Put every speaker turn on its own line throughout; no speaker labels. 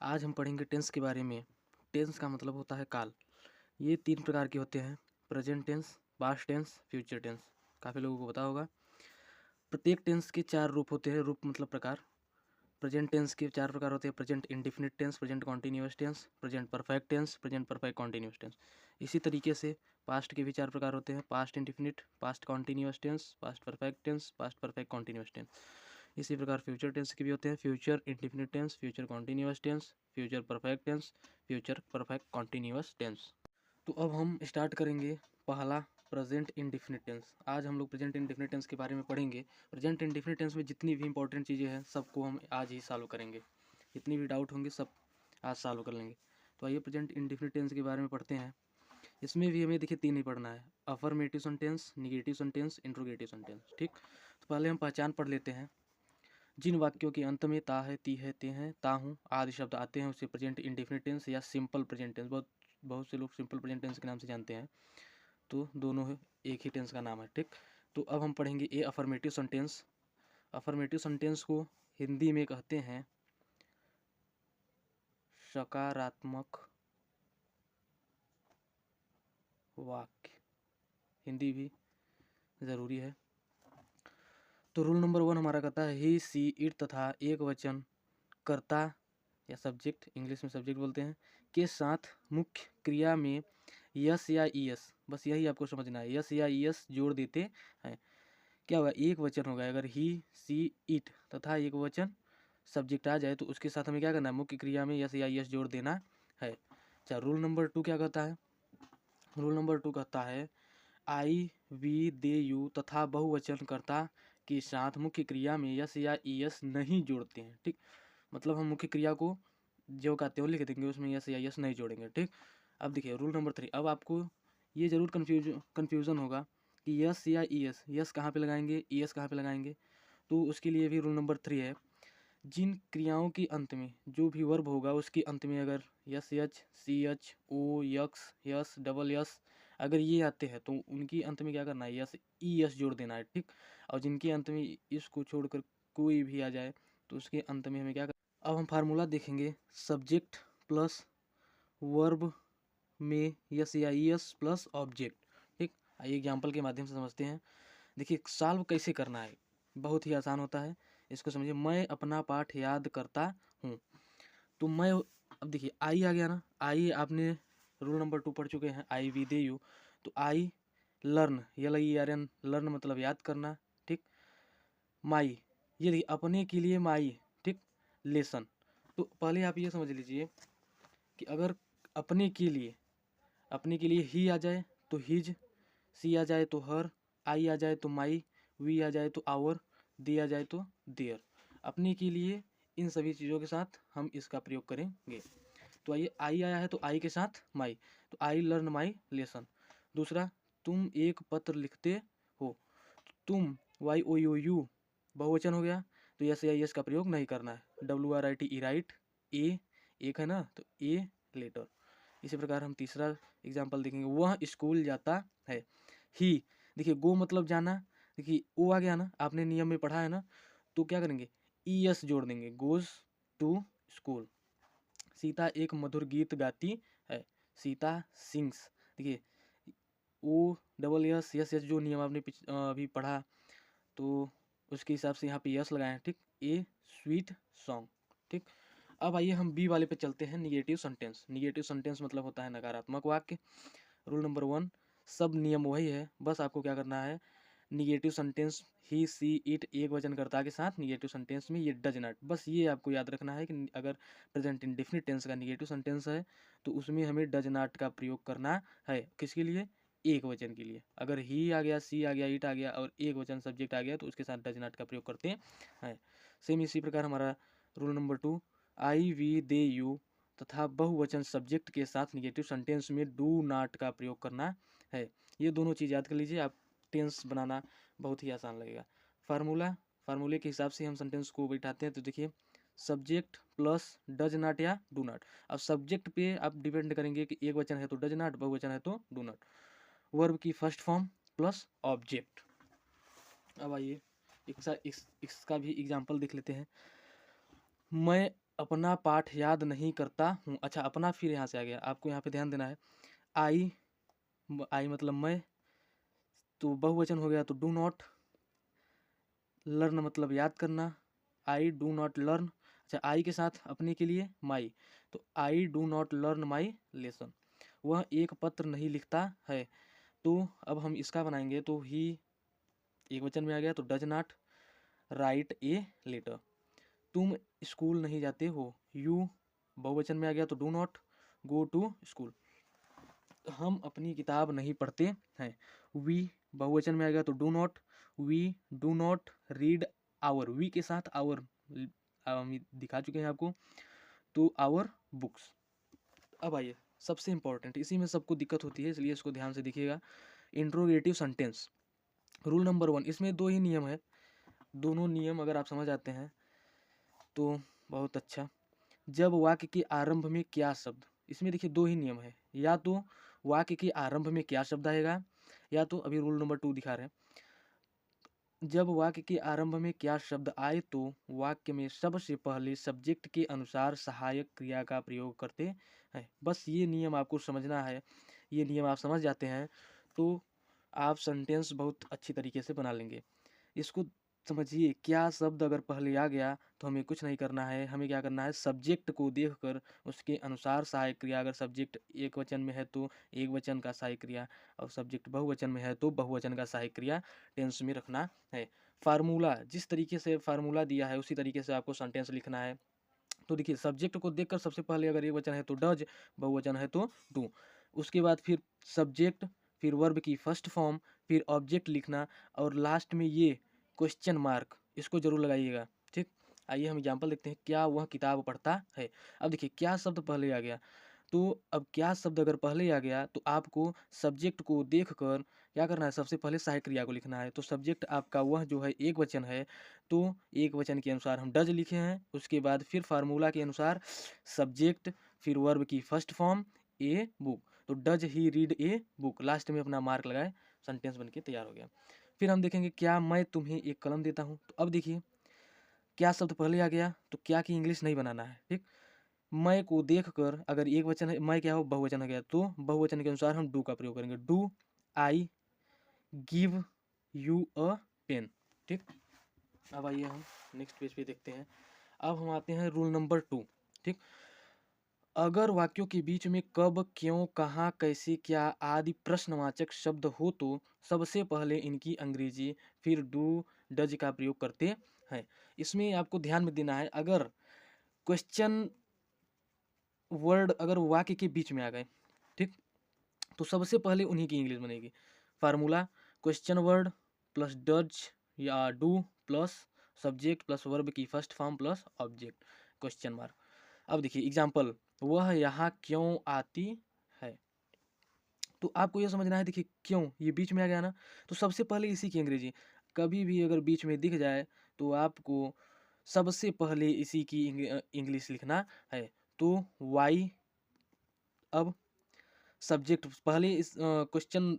आज हम पढ़ेंगे टेंस के बारे में। टेंस का मतलब होता है काल। ये 3 प्रकार के होते हैं: present tense, past tense, future tense. काफ़ी लोगों को पता होगा। प्रत्येक टेंस के 4 रूप होते हैं। रूप मतलब प्रकार। प्रेजेंट टेंस के 4 प्रकार होते हैं: present indefinite tense, present continuous tense, present perfect tense, present perfect continuous tense. इसी तरीके से पास्ट के भी 4 प्रकार होते हैं: past indefinite, past continuous tense, past perfect tense, past perfect continuous tense. इसी प्रकार फ्यूचर टेंस के भी होते हैं: future indefinite tense, future continuous tense, future perfect tense, future perfect continuous tense. तो अब हम स्टार्ट करेंगे पहला प्रेजेंट इंडेफिनिट टेंस। आज हम लोग प्रेजेंट इंडेफिनिट टेंस के बारे में पढ़ेंगे। प्रेजेंट इंडेफिनिट टेंस में जितनी भी इंपॉर्टेंट चीज़ें हैं सबको हम आज ही सॉल्व करेंगे। जितनी भी डाउट होंगे सब आज सॉल्व कर लेंगे। तो आइए प्रेजेंट इंडेफिनिट टेंस के बारे में पढ़ते हैं। इसमें भी हमें देखिए 3 ही पढ़ना है: affirmative sentence, negative sentence, interrogative sentence. ठीक, तो पहले हम पहचान पढ़ लेते हैं। जिन वाक्यों के अंत में ता है, ती है, ते हैं, ता हूँ आदि शब्द आते हैं उसे प्रेजेंट इंडेफिनिट टेंस या सिंपल प्रेजेंट टेंस, बहुत से लोग सिंपल प्रेजेंट टेंस के नाम से जानते हैं। तो दोनों एक ही टेंस का नाम है। ठीक, तो अब हम पढ़ेंगे ए अफर्मेटिव सेंटेंस। अफर्मेटिव सेंटेंस को हिंदी में कहते हैं सकारात्मक वाक्य। हिंदी भी ज़रूरी है। तो रूल नंबर 1 हमारा कहता है ही, सी, इट तथा एक वचन कर्ता या सब्जेक्ट, इंग्लिश में सब्जेक्ट बोलते हैं, के साथ मुख्य क्रिया में यस या ईएस, बस यही आपको समझना है, यस या ईएस जोड़ देते हैं। क्या होगा? एक वचन होगा। अगर ही, सी, इट तथा एक वचन सब्जेक्ट आ जाए तो उसके साथ हमें क्या करना है? मुख्य क्रिया में यस या ईएस जोड़ देना है। अच्छा, रूल नंबर 2 क्या कहता है? रूल नंबर 2 कहता है आई, वी, दे, यू तथा बहुवचन कर्ता के साथ मुख्य क्रिया में यस या ईएस नहीं जोड़ते हैं। ठीक, मतलब हम मुख्य क्रिया को जो कहते हो लिख देंगे, उसमें यस या यस नहीं जोड़ेंगे। ठीक, अब देखिए रूल नंबर 3। अब आपको ये जरूर कन्फ्यूजन होगा कि यस या ईएस, यस कहाँ पे लगाएंगे, ईएस कहाँ पे लगाएंगे। तो उसके लिए भी रूल नंबर 3 है। जिन क्रियाओं के अंत में जो भी वर्ब होगा उसके अंत में अगर यस, एच, सी, एच, ओ, यक्स, यस, डबल यस अगर ये आते हैं तो उनकी अंत में क्या करना है? यस, ई एस जोड़ देना है। ठीक, और जिनके अंत में इसको छोड़कर कोई भी आ जाए तो उसके अंत में हमें क्या अब हम फार्मूला देखेंगे। सब्जेक्ट प्लस वर्ब में यस या ईएस प्लस ऑब्जेक्ट। ठीक, आइए एग्जाम्पल के माध्यम से समझते हैं। देखिए सॉल्व कैसे करना है, बहुत ही आसान होता है। इसको समझिए। मैं अपना पाठ याद करता हूँ। तो मैं, अब देखिए आई आ गया ना। आई आपने रूल नंबर 2 पढ़ चुके हैं, आई, वी, दे, यू। तो आई लर्न, LEARN, लर्न मतलब याद करना। ठीक, माई, ये देखिए अपने के लिए माई। ठीक, लेसन। तो पहले आप ये समझ लीजिए कि अगर अपने के लिए ही आ जाए तो हिज, सी आ जाए तो हर, आई आ जाए तो माई, वी आ जाए तो आवर, दे आ जाए तो देयर। अपने के लिए इन सभी चीज़ों के साथ हम इसका प्रयोग करेंगे। तो आइए, आई आया है तो आई के साथ माई, तो आई लर्न माई लेसन। दूसरा, तुम एक पत्र लिखते हो। तुम, YOU बहुवचन हो गया तो यस या यस का प्रयोग नहीं करना है। WRITE राइट, ए एक है ना तो ए लेटर। इसी प्रकार हम तीसरा एग्जाम्पल देखेंगे। वह स्कूल जाता है। ही, देखिए गो मतलब जाना। देखिए ओ आ गया ना, आपने नियम में पढ़ा है ना, तो क्या करेंगे? ES जोड़ देंगे, गोज टू स्कूल। सीता एक मधुर गीत गाती है। सीता सिंग्स। देखिए O double S, S S जो नियम आपने अभी पढ़ा तो उसके हिसाब से यहाँ पे यस लगाए हैं। ठीक, ए स्वीट सॉन्ग। ठीक, अब आइए हम बी वाले पे चलते हैं, निगेटिव सेंटेंस। निगेटिव सेंटेंस मतलब होता है नकारात्मक वाक्य। रूल नंबर 1, सब नियम वही है, बस आपको क्या करना है? Negative sentence he, she, it एक वचन कर्ता के साथ निगेटिव सेंटेंस में ये डज नॉट, बस ये आपको याद रखना है कि अगर प्रेजेंट इंडेफिनिट टेंस का निगेटिव सेंटेंस है तो उसमें हमें डज नॉट का प्रयोग करना है। किसके लिए? एक वचन के लिए। अगर ही आ गया, सी आ गया, इट आ गया और एक वचन सब्जेक्ट आ गया तो उसके साथ डज नॉट का प्रयोग करते हैं। सेम इसी प्रकार हमारा rule number 2, I, we, they, you तथा बहुवचन सब्जेक्ट के साथ निगेटिव सेंटेंस में डू नॉट का प्रयोग करना है। ये दोनों चीज़ याद कर लीजिए, आप टेंस बनाना बहुत ही आसान लगेगा। फार्मूले के हिसाब से हम सेंटेंस को बैठाते हैं। तो देखिए सब्जेक्ट प्लस डज नॉट या डू नॉट। अब सब्जेक्ट पे आप डिपेंड करेंगे कि एक वचन है तो डज नॉट, बहुवचन है तो डू नॉट। वर्ब की फर्स्ट फॉर्म प्लस ऑब्जेक्ट। अब आइए इसका भी एग्जाम्पल देख लेते हैं। मैं अपना पाठ याद नहीं करता हूँ। अच्छा, अपना फिर यहाँ से आ गया, आपको यहाँ पे ध्यान देना है। आई, आई मतलब मैं, तो बहुवचन हो गया तो डू नॉट। लर्न मतलब याद करना, आई डू नॉट लर्न। अच्छा, आई के साथ अपने के लिए माई, तो I do not learn my lesson. वह एक पत्र नहीं लिखता है, तो अब हम इसका बनाएंगे तो ही एक वचन में आ गया तो does not write a letter. तुम स्कूल नहीं जाते हो, यू बहुवचन में आ गया तो do not go to school. हम अपनी किताब नहीं पढ़ते हैं, वी बहुवचन में आ गया तो do not, we do not read our, we के साथ आवर हम दिखा चुके हैं आपको, तो आवर बुक्स। अब आइए सबसे इंपॉर्टेंट, इसी में सबको दिक्कत होती है, इसलिए इसको ध्यान से देखिएगा। इंट्रोगेटिव सेंटेंस रूल नंबर 1, इसमें 2 ही नियम है। दोनों नियम अगर आप समझ आते हैं तो बहुत अच्छा। जब वाक्य के आरंभ में क्या शब्द, इसमें देखिए 2 ही नियम है, या तो वाक्य के आरंभ में क्या शब्द आएगा, या तो अभी रूल नंबर 2 दिखा रहे हैं, जब वाक्य के आरंभ में क्या शब्द आए तो वाक्य में सबसे पहले सब्जेक्ट के अनुसार सहायक क्रिया का प्रयोग करते हैं। बस ये नियम आपको समझना है, ये नियम आप समझ जाते हैं तो आप सेंटेंस बहुत अच्छी तरीके से बना लेंगे। इसको समझिए, क्या शब्द अगर पहले आ गया तो हमें कुछ नहीं करना है, हमें क्या करना है, सब्जेक्ट को देखकर उसके अनुसार सहायक क्रिया, अगर सब्जेक्ट एक वचन में है तो एक वचन का सहायक क्रिया, और सब्जेक्ट बहुवचन में है तो बहुवचन का सहायक क्रिया टेंस में रखना है। फार्मूला, जिस तरीके से फार्मूला दिया है उसी तरीके से आपको सेंटेंस लिखना है। तो देखिए, सब्जेक्ट को देखकर सबसे पहले अगर एक वचन है तो डज, बहुवचन है तो डू, उसके बाद फिर सब्जेक्ट, फिर वर्ब की फर्स्ट फॉर्म, फिर ऑब्जेक्ट लिखना, और लास्ट में ये क्वेश्चन मार्क, इसको जरूर लगाइएगा। ठीक, आइए हम एग्जांपल देखते हैं, क्या वह किताब पढ़ता है। अब देखिए क्या शब्द पहले आ गया, तो अब क्या शब्द अगर पहले आ गया तो आपको सब्जेक्ट को देखकर क्या करना है, सबसे पहले सहायक क्रिया को लिखना है। तो सब्जेक्ट आपका वह जो है एक वचन है, तो एक वचन के अनुसार हम डज लिखे हैं, उसके बाद फिर फार्मूला के अनुसार सब्जेक्ट, फिर वर्ब की फर्स्ट फॉर्म ए बुक, तो does he read a book, last में अपना मार्क लगाए, सेंटेंस बन के तैयार हो गया। फिर हम देखेंगे, क्या मैं तुम्हें एक कलम देता हूँ। तो अब देखिए क्या शब्द पहले आ गया तो क्या की इंग्लिश नहीं बनाना है। ठीक, मैं को देखकर अगर एक वचन है, मैं क्या हो, बहुवचन हो गया, तो बहुवचन के अनुसार हम डू का प्रयोग करेंगे, do I give you a pen. ठीक, अब आइए हम नेक्स्ट पेज पे देखते हैं। अब हम आते हैं रूल नंबर 2। ठीक, अगर वाक्यों के बीच में कब, क्यों, कहाँ, कैसे, क्या आदि प्रश्नवाचक शब्द हो तो सबसे पहले इनकी अंग्रेजी फिर डू डज का प्रयोग करते हैं। इसमें आपको ध्यान में देना है, अगर क्वेश्चन वर्ड अगर वाक्य के बीच में आ गए, ठीक, तो सबसे पहले उन्हीं की इंग्लिश बनेगी। Formula question word plus does या do plus subject plus verb की first form plus object question mark. अब देखिए एग्जाम्पल, वह यहाँ क्यों आती है, तो आपको यह समझना है, देखिए क्यों ये बीच में आ गया ना, तो सबसे पहले इसी की अंग्रेजी, कभी भी अगर बीच में दिख जाए तो आपको सबसे पहले इसी की इंग्लिश लिखना है। तो वाई, अब सब्जेक्ट पहले इस क्वेश्चन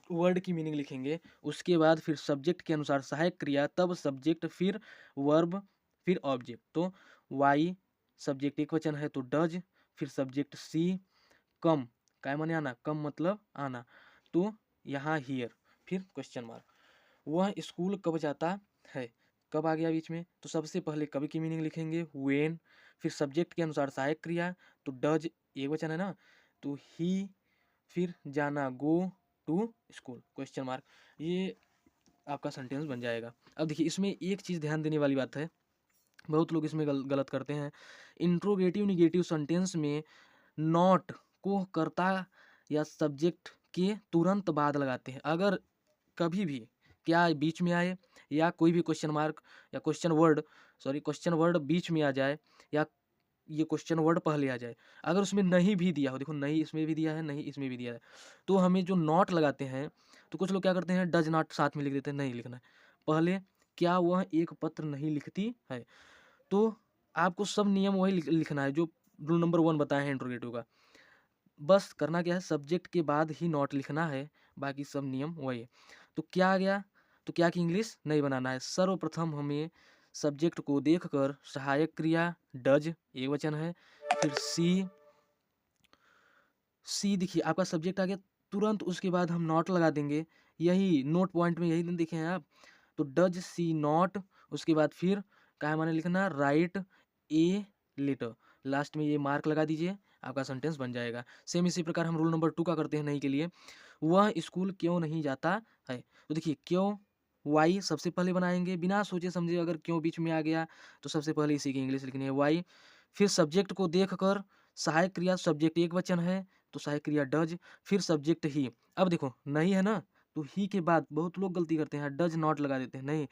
वर्ड की मीनिंग लिखेंगे, उसके बाद फिर सब्जेक्ट के अनुसार सहायक क्रिया, तब सब्जेक्ट, फिर वर्ब, फिर ऑब्जेक्ट। तो वाई सब्जेक्ट एक वचन है तो डज, फिर सब्जेक्ट सी कम, काय माने आना, कम मतलब आना, तो यहाँ हियर, फिर क्वेश्चन मार्क। वह स्कूल कब जाता है, कब आ गया बीच में, तो सबसे पहले कब की मीनिंग लिखेंगे व्हेन, फिर सब्जेक्ट के अनुसार सहायक क्रिया, तो डज एक वचन है ना, तो ही, फिर जाना go to school question mark, ये आपका सेंटेंस बन जाएगा। अब देखिए इसमें एक चीज़ ध्यान देने वाली बात है, बहुत लोग इसमें गलत करते हैं। इंट्रोगेटिव निगेटिव सेंटेंस में नॉट को कर्ता या सब्जेक्ट के तुरंत बाद लगाते हैं। अगर कभी भी क्या बीच में आए, या कोई भी क्वेश्चन मार्क या क्वेश्चन वर्ड बीच में आ जाए, या ये क्वेश्चन वर्ड पहले आ जाए, अगर उसमें नहीं भी दिया हो, देखो नहीं इसमें भी दिया है, नहीं इसमें भी दिया है, तो हमें जो नॉट लगाते हैं, तो कुछ लोग क्या करते हैं डज नॉट साथ में लिख देते हैं, नहीं लिखना है पहले। क्या वह एक पत्र नहीं लिखती है, तो आपको सब नियम वही लिखना है जो रूल नंबर 1 बताए हैं इंट्रोगेटिव का। बस करना क्या है, सब्जेक्ट के बाद ही नॉट लिखना है, बाकी सब नियम वही है। तो क्या आ गया, तो क्या की इंग्लिश नहीं बनाना है, सर्वप्रथम हमें सब्जेक्ट को देखकर सहायक क्रिया डज एक वचन है। फिर सी देखिए आपका सब्जेक्ट आ गया, तुरंत उसके बाद हम नॉट लगा देंगे, यही नोट पॉइंट में यही देखे हैं आप। तो डज सी नॉट, उसके बाद फिर क्या माने लिखना, राइट ए लेटर, लास्ट में ये मार्क लगा दीजिए, आपका सेंटेंस बन जाएगा। सेम इसी प्रकार हम रूल नंबर 2 का करते हैं नहीं के लिए। वह स्कूल क्यों नहीं जाता है, तो देखिए क्यों वाई सबसे पहले बनाएंगे बिना सोचे समझे, अगर क्यों बीच में आ गया तो सबसे पहले इसी की इंग्लिश लिखनी है वाई। फिर सब्जेक्ट को देखकर सहायक क्रिया, सब्जेक्ट एक वचन है तो सहायक क्रिया डज, फिर सब्जेक्ट ही। अब देखो नहीं है ना, तो ही के बाद बहुत लोग गलती करते हैं, डज नॉट लगा देते हैं, नहीं,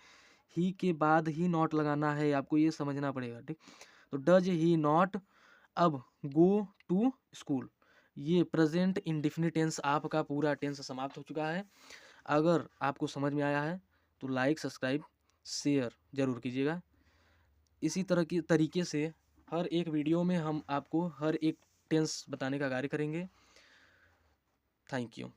ही के बाद ही नॉट लगाना है, आपको ये समझना पड़ेगा, ठीक। तो डज ही नॉट अब गो टू स्कूल, ये प्रेजेंट इंडेफिनिट टेंस आपका पूरा टेंस समाप्त हो चुका है। अगर आपको समझ में आया है तो लाइक सब्सक्राइब शेयर जरूर कीजिएगा। इसी तरह की तरीके से हर एक वीडियो में हम आपको हर एक टेंस बताने का कार्य करेंगे। Thank you.